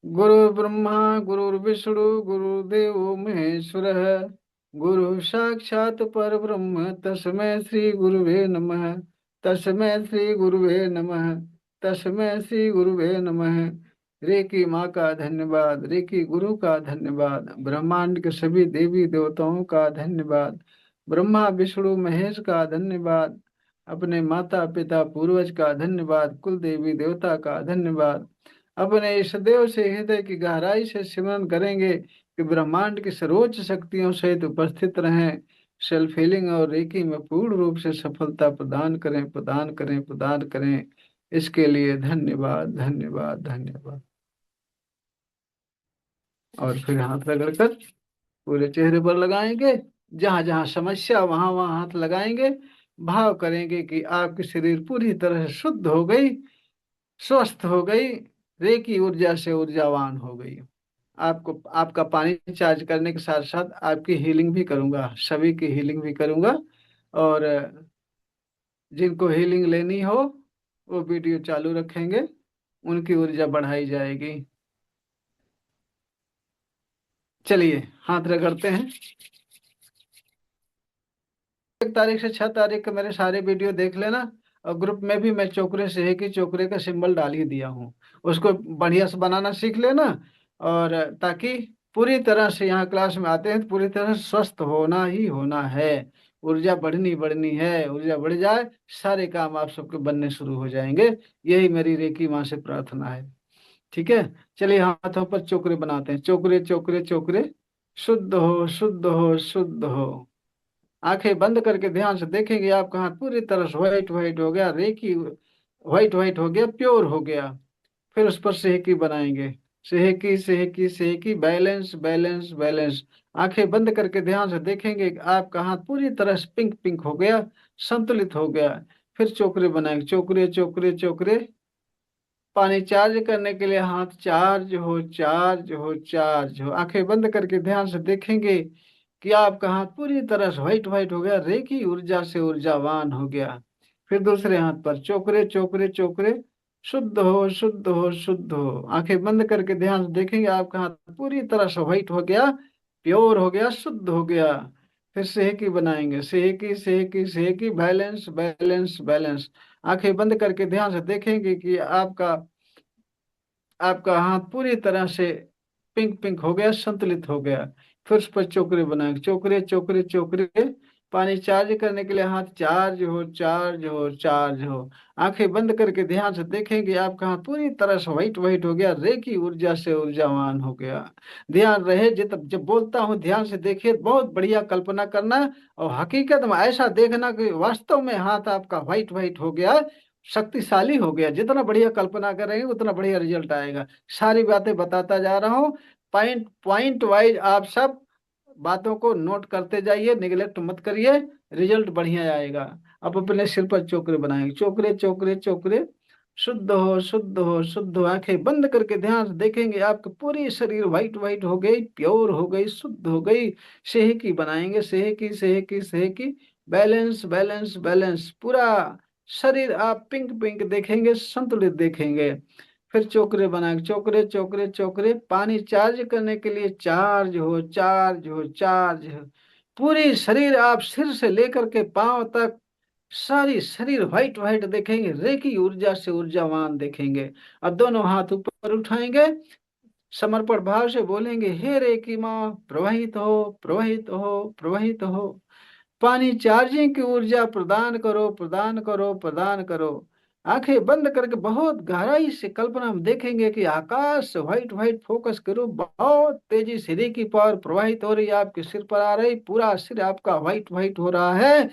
गुरु ब्रह्मा गुरुर्विष्णु गुरुदेव महेश्वरः। गुरु साक्षात् परब्रह्म तस्मै श्री गुरुवे नमः। तस्मै श्री गुरुवे नमः। तस्मै श्री गुरुवे नमः। रे की माँ का धन्यवाद, रे की गुरु का धन्यवाद, ब्रह्मांड के सभी देवी देवताओं का धन्यवाद, ब्रह्मा विष्णु महेश का धन्यवाद, अपने माता पिता पूर्वज का धन्यवाद, कुल देवी देवता का धन्यवाद। अपने इस देव से हृदय की गहराई से सिमरन करेंगे कि ब्रह्मांड की सर्वोच्च शक्तियों सहित उपस्थित रहें। सेल्फ हीलिंग और रेकी में पूर्ण रूप से सफलता प्रदान करें, प्रदान करें, प्रदान करें। इसके लिए धन्यवाद, धन्यवाद, धन्यवाद। और फिर हाथ रगड़कर पूरे चेहरे पर लगाएंगे। जहां जहां समस्या वहां वहां हाथ लगाएंगे। भाव करेंगे कि आपकी शरीर पूरी तरह से शुद्ध हो गई, स्वस्थ हो गई, रेकी ऊर्जा से ऊर्जावान हो गई। आपको आपका पानी चार्ज करने के साथ साथ आपकी हीलिंग भी करूंगा, सभी की हीलिंग भी करूंगा। और जिनको हीलिंग लेनी हो वो वीडियो चालू रखेंगे, उनकी ऊर्जा बढ़ाई जाएगी। चलिए हाथ रगड़ते हैं। 1 तारीख से 6 तारीख का मेरे सारे वीडियो देख लेना। और ग्रुप में भी मैं चोकरे से है कि चोकरे का सिंबल डाल ही दिया हूँ। उसको बढ़िया से बनाना सीख लेना। और ताकि पूरी तरह से यहाँ क्लास में आते हैं तो पूरी तरह से स्वस्थ होना ही होना है। ऊर्जा बढ़नी बढ़नी है, ऊर्जा बढ़ जाए सारे काम आप सबके बनने शुरू हो जाएंगे। यही मेरी रेकी माँ से प्रार्थना है। ठीक है। चलिए हाथों पर चोकरे बनाते हैं। चोकरे चोकरे चोकरे। शुद्ध हो, शुद्ध हो, शुद्ध हो। आंखें बंद करके ध्यान से देखेंगे आपका हाथ पूरी तरह से व्हाइट व्हाइट हो गया, रेकी व्हाइट व्हाइट हो गया, प्योर हो गया। फिर उस पर सेहकी बनाएंगे। सेहकी सेहकी सेहकी, बैलेंस बैलेंस बैलेंस। आंखें बंद करके ध्यान से देखेंगे कि आपका हाथ पूरी तरह से पिंक पिंक हो गया, संतुलित हो गया। फिर चोकरे बनाएंगे। चोकरे चोकरे चोकरे। पानी चार्ज करने के लिए हाथ चार्ज हो, चार्ज हो, चार्ज हो। आंखें बंद करके ध्यान से देखेंगे कि आपका हाथ पूरी तरह से व्हाइट व्हाइट हो गया, रेखी ऊर्जा से ऊर्जावान हो गया। फिर दूसरे हाथ पर चोकरे चोकरे चोकरे। शुद्ध हो, शुद्ध हो, शुद्ध हो। आंखें बंद करके ध्यान से देखेंगे आपका हाथ पूरी तरह से व्हाइट हो गया, प्योर हो गया, शुद्ध हो गया। फिर सेहकी बनाएंगे। सेहकी सेहकी सेहकी, बैलेंस बैलेंस बैलेंस। आंखें बंद करके ध्यान से देखेंगे कि आपका आपका हाथ पूरी तरह से पिंक पिंक हो गया, संतुलित हो गया। फिर उस पर चोकरे बनाएंगे। चोकरे चोकरे चोकरे। पानी चार्ज करने के लिए हाथ चार्ज हो, चार्ज हो, चार्ज हो। आंखें बंद करके ध्यान से देखेंगे आपका हाथ पूरी तरह से व्हाइट व्हाइट हो गया, रेकी ऊर्जा से ऊर्जावान हो गया। ध्यान रहे जब जब बोलता हूँ ध्यान से देखिए, बहुत बढ़िया कल्पना करना। और हकीकत में ऐसा देखना कि वास्तव में हाथ आपका व्हाइट व्हाइट हो गया, शक्तिशाली हो गया। जितना बढ़िया कल्पना करेंगे उतना बढ़िया रिजल्ट आएगा। सारी बातें बताता जा रहा हूँ। पॉइंट पॉइंट वाइज आप सब बातों को नोट करते जाइए, निगलेक्ट मत करिए। रिजल्ट बढ़िया आएगा। अब अपने सिर पर चोकरे बनाएंगे। चोकरे चोकरे चोकरे। शुद्ध हो, शुद्ध हो, शुद्ध हो। आंखें बंद करके ध्यान से देखेंगे आपके पूरी शरीर व्हाइट व्हाइट हो गई, प्योर हो गई, शुद्ध हो गई। सेहकी बनाएंगे। सेहकी सेहकी सेहकी। Balance balance balance. पूरा शरीर आप पिंक पिंक देखेंगे, संतुलित देखेंगे। फिर चोकरे बनाएंगे। चोकरे चोकरे चोकरे। पानी चार्ज करने के लिए चार्ज हो, चार्ज हो, चार्ज हो। पूरी शरीर आप सिर से लेकर के पांव तक सारी शरीर व्हाइट व्हाइट देखेंगे, रेकी ऊर्जा से ऊर्जावान देखेंगे। अब दोनों हाथ ऊपर उठाएंगे, समर्पण भाव से बोलेंगे, हे रेकी माँ प्रवाहित हो, प्रवाहित हो, प्रवाहित हो। पानी चार्जिंग की ऊर्जा प्रदान करो, प्रदान करो, प्रदान करो। आंखें बंद करके बहुत गहराई से कल्पना में देखेंगे कि आकाश से व्हाइट व्हाइट फोकस करो, बहुत तेजी से रेकी पावर प्रवाहित हो रही है, आपके सिर पर आ रही, पूरा सिर आपका व्हाइट व्हाइट हो रहा है।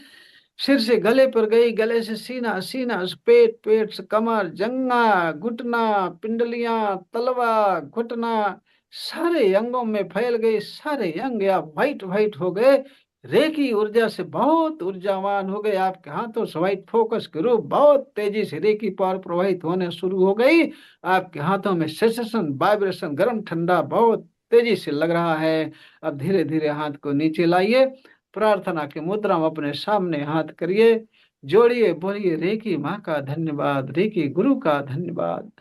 सिर से गले पर गई, गले से सीना, सीना से पेट, पेट से कमर, जंगा, घुटना, पिंडलियां, तलवा, घुटना, सारे अंगों में फैल गए। सारे अंग आप व्हाइट व्हाइट हो गए, रेकी ऊर्जा से बहुत ऊर्जावान हो गए। आपके हाथों से व्हाइट फोकस करो, बहुत तेजी से रेकी पावर प्रवाहित होने शुरू हो गई। आपके हाथों में सेंसेशन, वाइब्रेशन, गर्म ठंडा बहुत तेजी से लग रहा है। अब धीरे धीरे हाथ को नीचे लाइए, प्रार्थना की मुद्रा में अपने सामने हाथ करिए, जोड़िए, बोलिए, रेकी माँ का धन्यवाद, रेकी गुरु का धन्यवाद।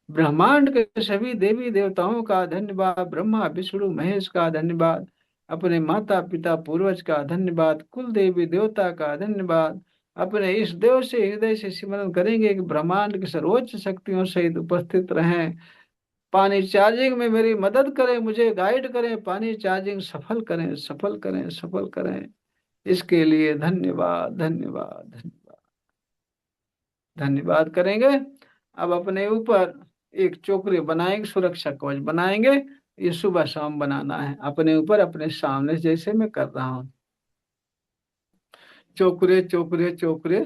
ब्रह्मांड के सभी देवी देवताओं का धन्यवाद, ब्रह्मा विष्णु महेश का धन्यवाद, अपने माता पिता पूर्वज का धन्यवाद, कुल देवी देवता का धन्यवाद। अपने इस देव से हृदय से सिमरन करेंगे कि ब्रह्मांड की सर्वोच्च शक्तियों सहित उपस्थित रहें। पानी चार्जिंग में मेरी मदद करें, मुझे गाइड करें, पानी चार्जिंग सफल करें, सफल करें, सफल करें। इसके लिए धन्यवाद, धन्यवाद, धन्यवाद, धन्यवाद करेंगे। अब अपने ऊपर एक चोकरे बनाएंगे, सुरक्षा कवच बनाएंगे। ये सुबह शाम बनाना है अपने ऊपर, अपने सामने, जैसे मैं कर रहा हूँ। चोकरे चोकरे चोकरे,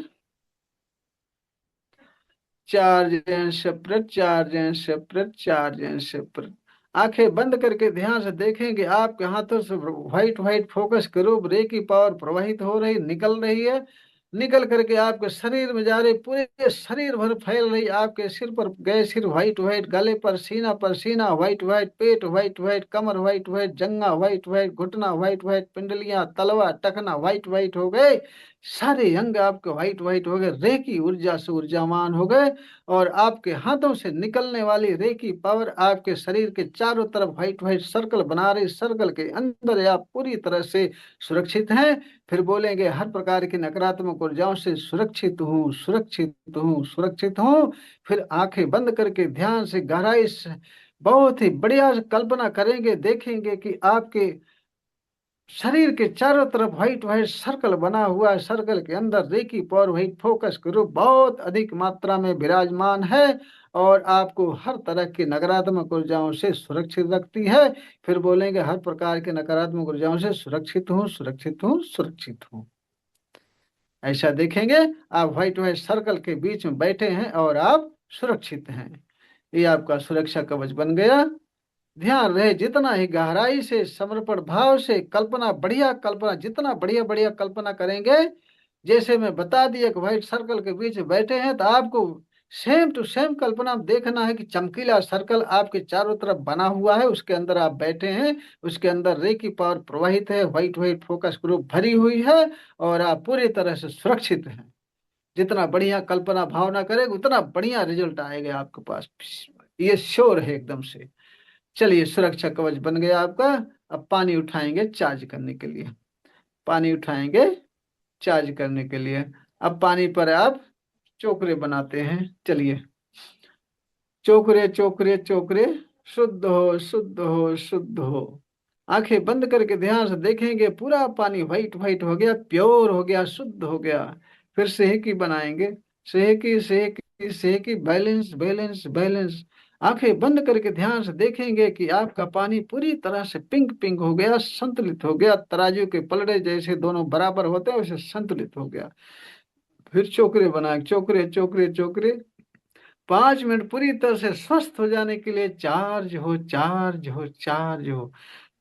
charge and separate, charge and separate, charge and separate. आंखें बंद करके ध्यान से देखेंगे आपके हाथों से व्हाइट व्हाइट फोकस करो, रे की पावर प्रवाहित हो रही, निकल रही है। निकल करके आपके शरीर में जा रही, पूरे शरीर भर फैल रही, आपके सिर पर गए, सिर व्हाइट व्हाइट, गले पर सीना व्हाइट व्हाइट, पेट व्हाइट व्हाइट, कमर व्हाइट व्हाइट, जंगा व्हाइट व्हाइट, घुटना व्हाइट व्हाइट, पिंडलियां, तलवा, टखना व्हाइट व्हाइट हो गए। सारे अंग आपके व्हाइट व्हाइट हो गए, रे की ऊर्जा से ऊर्जावान हो गए। और आपके हाथों से निकलने वाली रे की पावर आपके शरीर के चारों तरफ व्हाइट व्हाइट सर्कल बना रही, सर्कल के अंदर आप पूरी तरह से सुरक्षित हैं। फिर बोलेंगे, हर प्रकार की नकारात्मक ऊर्जाओं से सुरक्षित हूँ, सुरक्षित हूँ, सुरक्षित हूँ। फिर आंखें बंद करके ध्यान से गहराई से बहुत ही बढ़िया कल्पना करेंगे, देखेंगे कि आपके शरीर के चारों तरफ व्हाइट व्हाइट सर्कल बना हुआ है, सर्कल के अंदर reiki power white focus group बहुत अधिक मात्रा में विराजमान है और आपको हर तरह की नकारात्मक ऊर्जाओं से सुरक्षित रखती है। फिर बोलेंगे, हर प्रकार के नकारात्मक ऊर्जाओं से सुरक्षित हूँ, सुरक्षित हूँ, सुरक्षित हूँ। ऐसा देखेंगे, आप व्हाइट व्हाइट सर्कल के बीच में बैठे हैं और आप सुरक्षित हैं। ये आपका सुरक्षा कवच बन गया। ध्यान रहे, जितना ही गहराई से समर्पण भाव से कल्पना, बढ़िया कल्पना, जितना बढ़िया बढ़िया कल्पना करेंगे, जैसे मैं बता दिया कि व्हाइट सर्कल के बीच में बैठे हैं, तो आपको सेम टू सेम कल्पना में देखना है कि चमकीला सर्कल आपके चारों तरफ बना हुआ है, उसके अंदर आप बैठे हैं। उसके अंदर रे की पावर प्रवाहित है, व्हाइट व्हाइट फोकस ग्रुप भरी हुई है और आप पूरी तरह से सुरक्षित हैं। जितना बढ़िया कल्पना भावना करेंगे, उतना बढ़िया रिजल्ट आएगा आपके पास, ये श्योर है एकदम से। चलिए, सुरक्षा कवच बन गया आपका। अब पानी उठाएंगे चार्ज करने के लिए, पानी उठाएंगे चार्ज करने के लिए। अब पानी पर आप चोकरे बनाते हैं। चलिए, चोकरे चोकरे चोकरे, शुद्ध हो, शुद्ध हो, शुद्ध हो। आंखें बंद करके ध्यान से देखेंगे, पूरा पानी व्हाइट व्हाइट हो गया, प्योर हो गया, शुद्ध हो गया। फिर सेहकी बनाएंगे, सेहकी, सेहकी, सेहकी, बैलेंस, बैलेंस, बैलेंस। आंखें बंद करके ध्यान से देखेंगे कि आपका पानी पूरी तरह से पिंक पिंक हो गया, संतुलित हो गया, तराजू के पलड़े जैसे दोनों बराबर होते हैं वैसे संतुलित हो गया। फिर चोकरे बनाए, चोकरे चोकरे चोकरे। 5 मिनट पूरी तरह से स्वस्थ हो जाने के लिए चार्ज हो, चार्ज हो, चार्ज हो।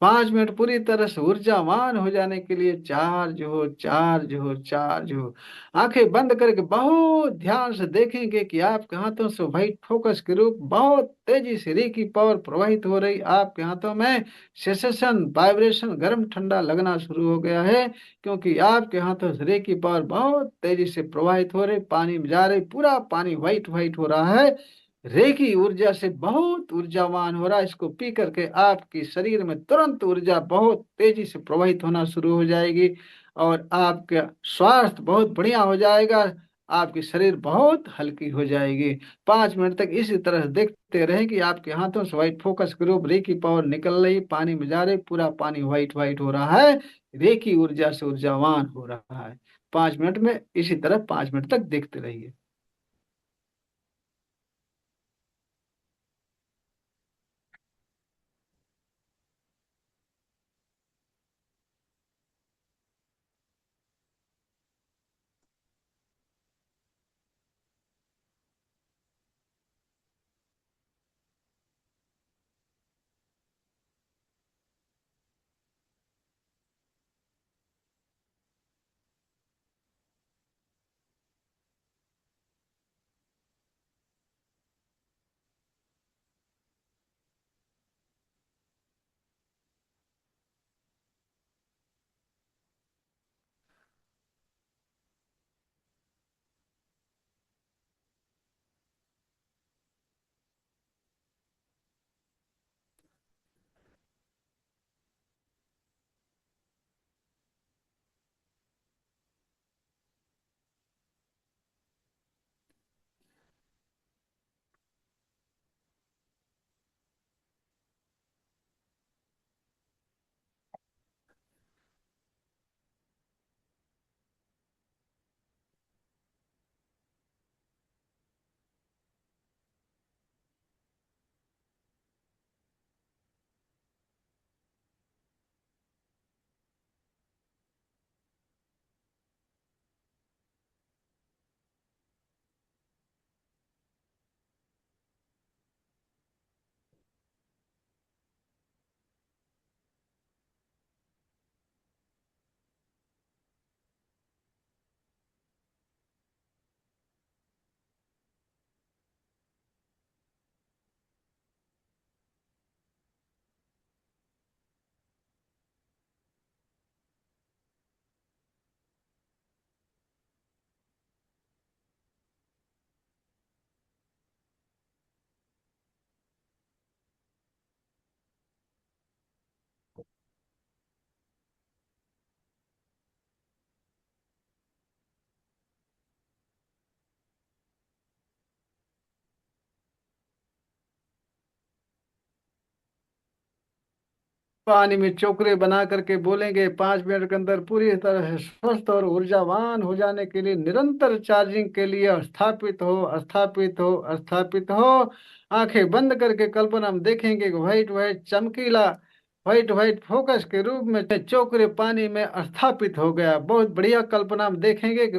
5 मिनट पूरी तरह से ऊर्जावान हो जाने के लिए चार्ज हो, चार्ज हो, चार्ज हो। आंखें बंद करके बहुत ध्यान से देखेंगे कि आपके हाथों से व्हाइट फोकस के रूप बहुत तेजी से रे की पावर प्रवाहित हो रही, आपके हाथों में सेसेशन, वाइब्रेशन, गर्म ठंडा लगना शुरू हो गया है, क्योंकि आपके हाथों से रे की पावर बहुत तेजी से प्रवाहित हो रही, पानी में जा रही, पूरा पानी व्हाइट व्हाइट हो रहा है, रे की ऊर्जा से बहुत ऊर्जावान हो रहा है। इसको पी करके आपकी शरीर में तुरंत ऊर्जा बहुत तेजी से प्रवाहित होना शुरू हो जाएगी और आपका स्वास्थ्य बहुत बढ़िया हो जाएगा, आपकी शरीर बहुत हल्की हो जाएगी। 5 मिनट तक इसी तरह से देखते रहें कि आपके हाथों से व्हाइट फोकस ग्रुप रे की पावर निकल रही, पानी में जा रही, पूरा पानी व्हाइट व्हाइट हो रहा है, रे की ऊर्जा से ऊर्जावान हो रहा है। 5 मिनट में इसी तरह 5 मिनट तक देखते रहिए। पानी में चोकरे बना करके बोलेंगे 5 मिनट के अंदर पूरी तरह से स्वस्थ और ऊर्जावान हो जाने के लिए निरंतर चार्जिंग के लिए स्थापित हो, स्थापित हो, स्थापित हो। आंखें बंद करके कल्पना हम देखेंगे कि व्हाइट व्हाइट चमकीला व्हाइट व्हाइट फोकस के रूप में चोकरे पानी में स्थापित हो गया। बहुत बढ़िया कल्पना हम देखेंगे कि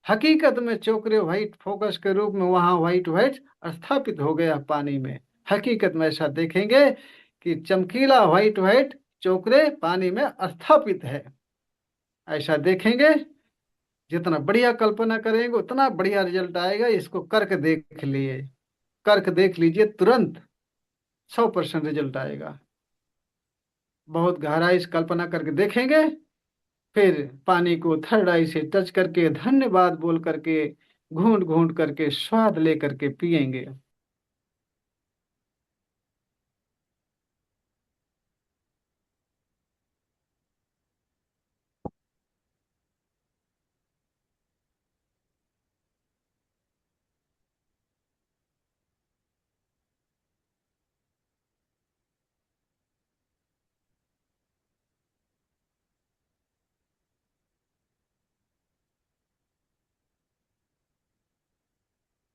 हकीकत में चोकरे व्हाइट फोकस के रूप में वहां व्हाइट व्हाइट स्थापित हो गया पानी में। हकीकत में ऐसा देखेंगे कि चमकीला व्हाइट व्हाइट चोकरे पानी में स्थापित है। ऐसा देखेंगे। जितना बढ़िया कल्पना करेंगे उतना बढ़िया रिजल्ट आएगा। इसको करके देख लिए, करके देख लीजिए, तुरंत 100% रिजल्ट आएगा। बहुत गहराई से कल्पना करके देखेंगे, फिर पानी को थर्ड आई से टच करके धन्यवाद बोल करके घूंट घूंट करके स्वाद ले करके पिएंगे।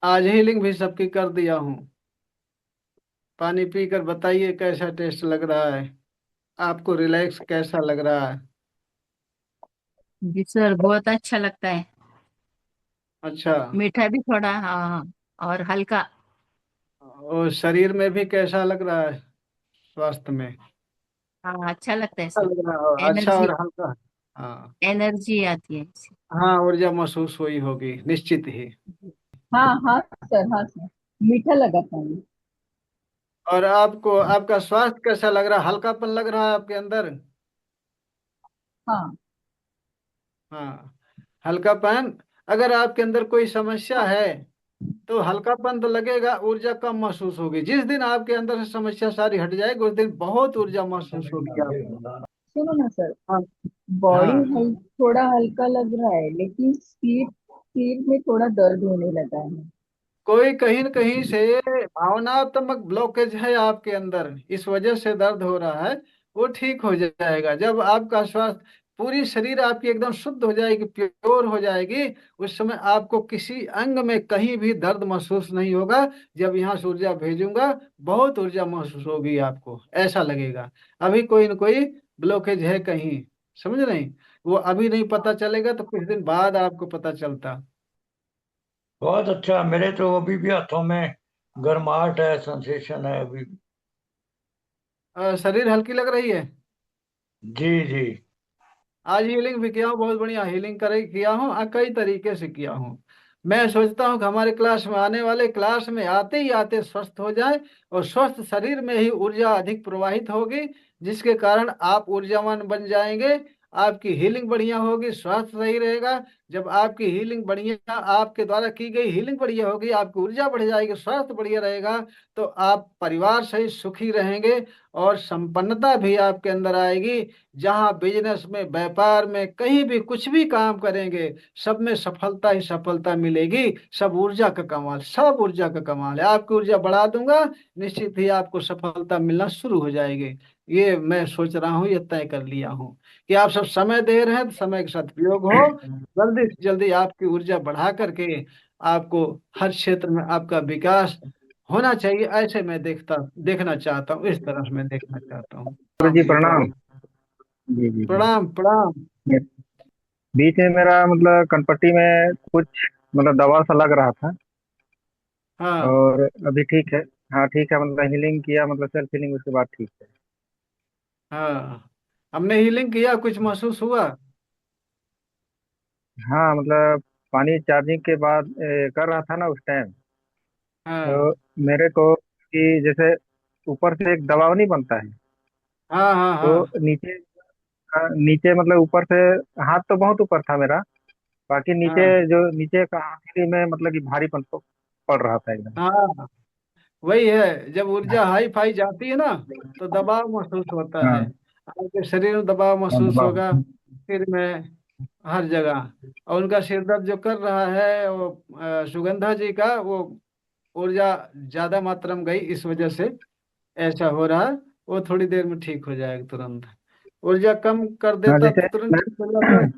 आज हीलिंग भी सबकी कर दिया हूँ। पानी पीकर बताइए कैसा टेस्ट लग रहा है, आपको रिलैक्स कैसा लग रहा है। जी सर, बहुत अच्छा लगता है। अच्छा। मीठा भी थोड़ा, हाँ हाँ, और हल्का। और शरीर में भी कैसा लग रहा है, स्वास्थ्य में हाँ, अच्छा लगता है अच्छा सर। लग रहा है, अच्छा एनर्जी, और हल्का। हाँ। एनर्जी आती है इससे। हाँ, ऊर्जा महसूस हुई होगी निश्चित ही। हाँ हाँ सर, हाँ सर, मीठा लगा पानी। और आपको आपका स्वास्थ्य कैसा लग रहा है, हल्कापन लग रहा है आपके अंदर। हाँ हाँ, हल्कापन। अगर आपके अंदर कोई समस्या है तो हल्कापन तो लगेगा, ऊर्जा कम महसूस होगी। जिस दिन आपके अंदर से समस्या सारी हट जाएगी उस दिन बहुत ऊर्जा महसूस होगी आपको। सुनो ना सर, हाँ। बॉडी हाँ, थोड़ा हल्का लग रहा है, लेकिन सिर सिर में थोड़ा दर्द होने लगा है। कोई कहीं न कहीं से भावनात्मक ब्लॉकेज है आपके अंदर, इस वजह से दर्द हो रहा है। वो ठीक हो जाएगा जब आपका स्वास्थ्य, पूरी शरीर आपकी एकदम शुद्ध हो जाएगी, प्योर हो जाएगी। उस समय आपको किसी अंग में कहीं भी दर्द महसूस नहीं होगा। जब यहाँ से ऊर्जा भेजूंगा बहुत ऊर्जा महसूस होगी आपको, ऐसा लगेगा। अभी कोई न कोई ब्लॉकेज है कहीं, समझ नहीं। वो अभी नहीं पता चलेगा तो कुछ दिन बाद आपको पता चलता। बहुत अच्छा। मेरे तो अभी भी हाथों में गर्माहट है, सेंसेशन है अभी। शरीर हल्की लग रही है। जी जी। आज हीलिंग भी किया हूँ, बहुत बढ़िया हीलिंग करे किया हूँ, कई तरीके से किया हूँ। मैं सोचता हूँ कि हमारे क्लास में आने वाले क्लास में आते ही आते स्वस्थ हो जाए, और स्वस्थ शरीर में ही ऊर्जा अधिक प्रवाहित होगी, जिसके कारण आप ऊर्जावान बन जाएंगे। आपकी हीलिंग बढ़िया होगी, स्वास्थ्य सही रहेगा। जब आपकी हीलिंग बढ़िया, आपके द्वारा की गई हीलिंग बढ़िया होगी, आपकी ऊर्जा बढ़ जाएगी, स्वास्थ्य बढ़िया रहेगा, तो आप परिवार सहित सुखी रहेंगे। और संपन्नता भी आपके अंदर आएगी। जहां बिजनेस में, व्यापार में, कहीं भी कुछ भी काम करेंगे, सब में सफलता ही सफलता मिलेगी। सब ऊर्जा का कमाल, सब ऊर्जा का कमाल है। आपकी ऊर्जा बढ़ा दूंगा, निश्चित ही आपको सफलता मिलना शुरू हो जाएगी। ये मैं सोच रहा हूँ, ये तय कर लिया हूँ कि आप सब समय दे रहे हैं तो समय का सदुपयोग हो। जल्दी से जल्दी आपकी ऊर्जा बढ़ा करके आपको हर क्षेत्र में आपका विकास होना चाहिए। ऐसे मैं देखना चाहता हूँ, इस तरह से मैं देखना चाहता हूँ। जी प्रणाम जी, प्रणाम। प्रणाम। जी जी जी। प्रणाम प्रणाम। बीच में मेरा मतलब कनपट्टी में कुछ मतलब दवा सा लग रहा था, हाँ। और अभी ठीक है। हाँ ठीक है, मतलब हीलिंग किया, मतलब सेल्फ हीलिंग, उसके बाद ठीक है। हाँ, हमने हीलिंग किया, कुछ महसूस हुआ। हाँ मतलब पानी चार्जिंग के बाद कर रहा था ना उस टाइम। तो हाँ मेरे को कि जैसे ऊपर से एक दबाव नहीं बनता है, हाँ हाँ तो हाँ नीचे, नीचे मतलब ऊपर से, हाथ तो बहुत ऊपर था मेरा, बाकी नीचे, हाँ जो नीचे का हथेली में मतलब कि भारीपन पड़ रहा था एकदम। हाँ। वही है, जब ऊर्जा हाई फाई जाती है ना तो दबाव महसूस होता है। हाँ आपके शरीर में दबाव हाँ, महसूस दबाव। होगा, सिर में, हर जगह। और उनका सिर दर्द जो कर रहा है वो सुगंधा जी का वो ऊर्जा ज्यादा मात्रा में गई, इस वजह से ऐसा हो रहा है। वो थोड़ी देर में ठीक हो जाएगा तुरंत। ऊर्जा कम कर हाँ, देता जैसे तो तुरंत ठीक हो जाता है।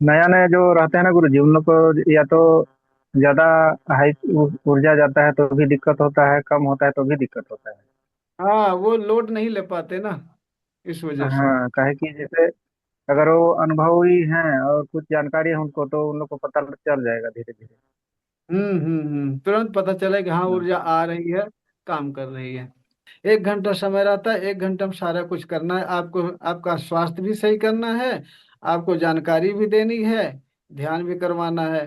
नया नया जो रहते हैं ना गुरु जी, उन लोग को या तो ज्यादा हाई ऊर्जा जाता है तो भी दिक्कत होता है, कम होता है तो भी दिक्कत होता है। हाँ, वो लोड नहीं ले पाते ना, इस वजह से। हाँ, काहे कि जैसे अगर वो अनुभवी हैं और कुछ जानकारी है उनको, तो उन लोग को पता चल जाएगा धीरे धीरे। तुरंत पता चले कि हाँ, हाँ। ऊर्जा आ रही है, काम कर रही है। 1 घंटा समय रहता है, 1 घंटे में सारा कुछ करना है आपको। आपका स्वास्थ्य भी सही करना है, आपको जानकारी भी देनी है, ध्यान भी करवाना है।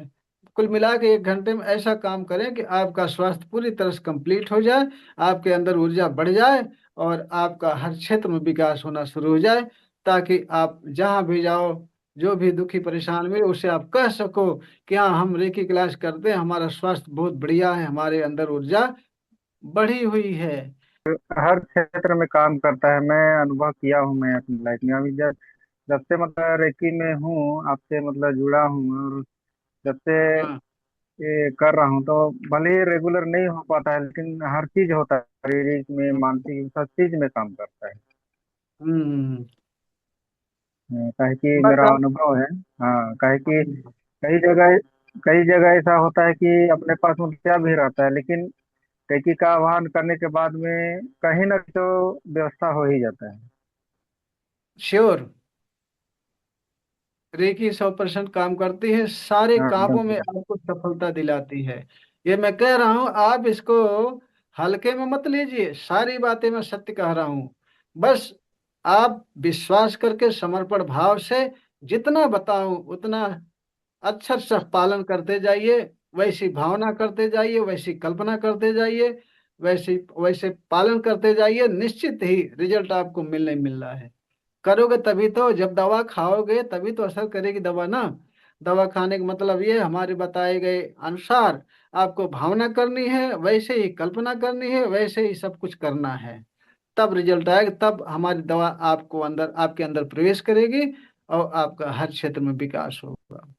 कुल मिला के 1 घंटे में ऐसा काम करें कि आपका स्वास्थ्य पूरी तरह से कंप्लीट हो जाए, आपके अंदर ऊर्जा बढ़ जाए, और आपका हर क्षेत्र में विकास होना शुरू हो जाए, ताकि आप जहाँ भी जाओ, जो भी दुखी परेशान हुए, उसे आप कह सको कि हाँ, हम रेकी क्लास करते हैं, हमारा स्वास्थ्य बहुत बढ़िया है, हमारे अंदर ऊर्जा बढ़ी हुई है। हर क्षेत्र में काम करता है, मैं अनुभव किया हूँ मैं अपनी लाइफ में। अभी जब जब से मतलब रेकी में हूँ, आपसे मतलब जुड़ा हूँ, और जब से हाँ। ये कर रहा हूँ, तो भले ही रेगुलर नहीं हो पाता है, लेकिन हर चीज होता है, शारीरिक में मानसिक सब चीज में काम करता है। हम्म। काहे कि बस मेरा आप। अनुभव है। हाँ, काहे कि कई जगह कई जगह ऐसा होता है कि अपने पास मुखिया भी रहता है, लेकिन रेकी का आह्वान करने के बाद में कहीं ना तो व्यवस्था हो ही जाता है। श्योर, रेकी 100% काम करती है, सारे हाँ, एकदम कामों में सही। आपको सफलता दिलाती है। ये मैं कह रहा हूँ, आप इसको हल्के में मत लीजिए, सारी बातें मैं सत्य कह रहा हूँ। बस आप विश्वास करके समर्पण भाव से जितना बताऊं उतना अक्षर से पालन करते जाइए, वैसी भावना करते जाइए, वैसी कल्पना करते जाइए, वैसे वैसे पालन करते जाइए, निश्चित ही रिजल्ट आपको मिलने मिल रहा है। करोगे तभी तो, जब दवा खाओगे तभी तो असर करेगी दवा ना। दवा खाने का मतलब ये, हमारे बताए गए अनुसार आपको भावना करनी है, वैसे ही कल्पना करनी है, वैसे ही सब कुछ करना है। तब रिजल्ट आएगा, तब हमारी दवा आपको अंदर, आपके अंदर प्रवेश करेगी, और आपका हर क्षेत्र में विकास होगा।